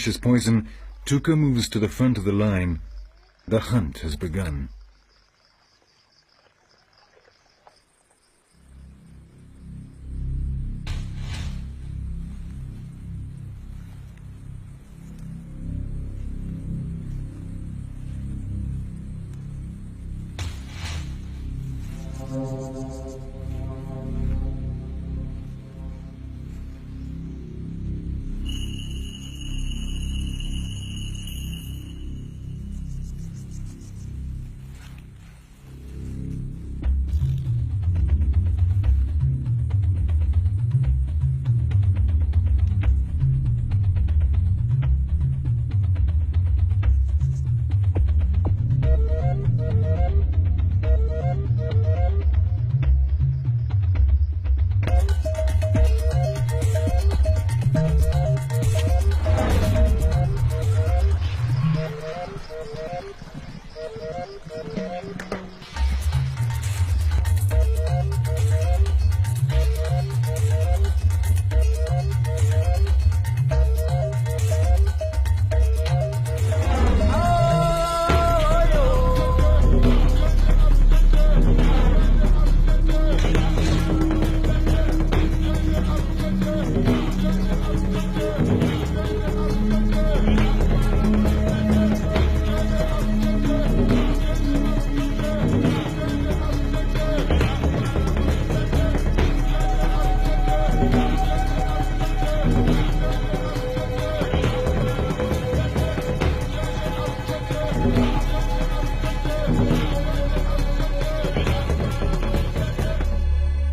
His poison, Tuka moves to the front of the line. The hunt has begun.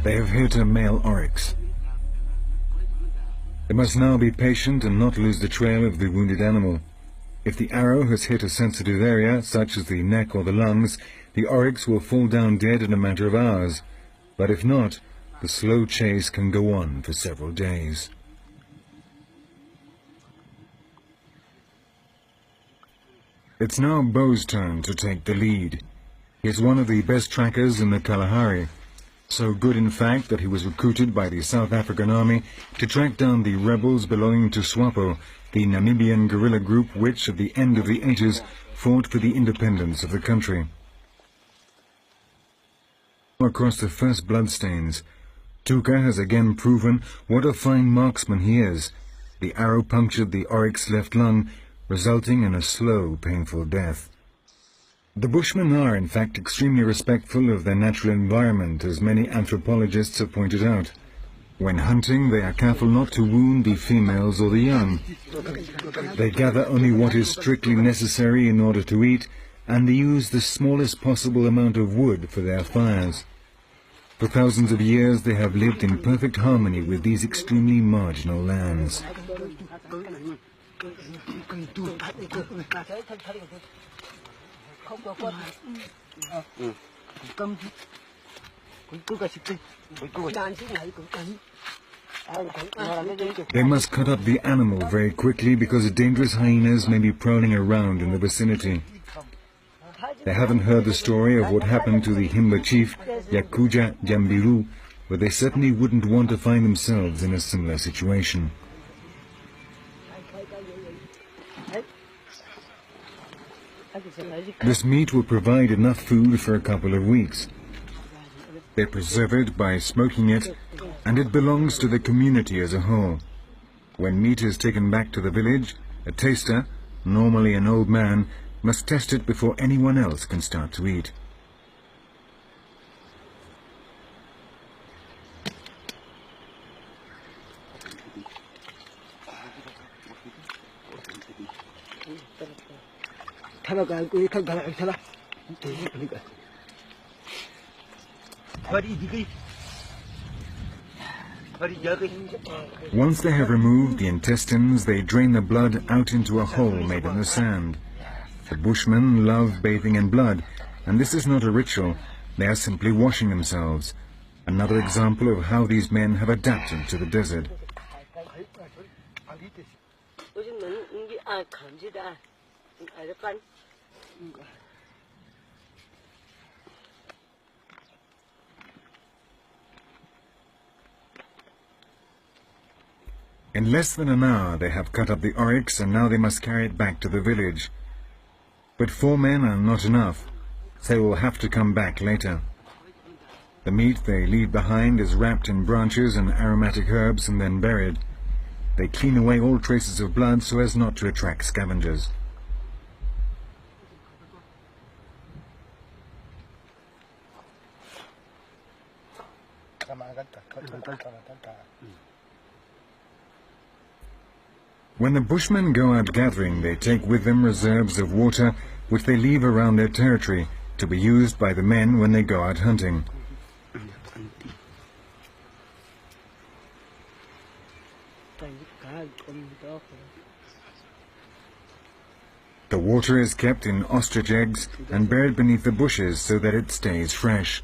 They have hit a male oryx. They must now be patient and not lose the trail of the wounded animal. If the arrow has hit a sensitive area, such as the neck or the lungs, the oryx will fall down dead in a matter of hours. But if not, the slow chase can go on for several days. It's now Bo's turn to take the lead. He is one of the best trackers in the Kalahari. So good, in fact, that he was recruited by the South African Army to track down the rebels belonging to SWAPO, the Namibian guerrilla group which, at the end of the 80s, fought for the independence of the country. Across the first bloodstains, Tuka has again proven what a fine marksman he is. The arrow punctured the oryx's left lung, resulting in a slow, painful death. The Bushmen are, in fact, extremely respectful of their natural environment, as many anthropologists have pointed out. When hunting, they are careful not to wound the females or the young. They gather only what is strictly necessary in order to eat, and they use the smallest possible amount of wood for their fires. For thousands of years, they have lived in perfect harmony with these extremely marginal lands. They must cut up the animal very quickly because dangerous hyenas may be prowling around in the vicinity. They haven't heard the story of what happened to the Himba chief, Yakuja Jambiru, but they certainly wouldn't want to find themselves in a similar situation. This meat will provide enough food for a couple of weeks. They preserve it by smoking it, and it belongs to the community as a whole. When meat is taken back to the village, a taster, normally an old man, must test it before anyone else can start to eat. Once they have removed the intestines, they drain the blood out into a hole made in the sand. The Bushmen love bathing in blood, and this is not a ritual. They are simply washing themselves. Another example of how these men have adapted to the desert. In less than an hour they have cut up the oryx, and now they must carry it back to the village. But 4 men are not enough, so they will have to come back later. The meat they leave behind is wrapped in branches and aromatic herbs and then buried. They clean away all traces of blood so as not to attract scavengers. When the Bushmen go out gathering, they take with them reserves of water which they leave around their territory to be used by the men when they go out hunting. The water is kept in ostrich eggs and buried beneath the bushes so that it stays fresh.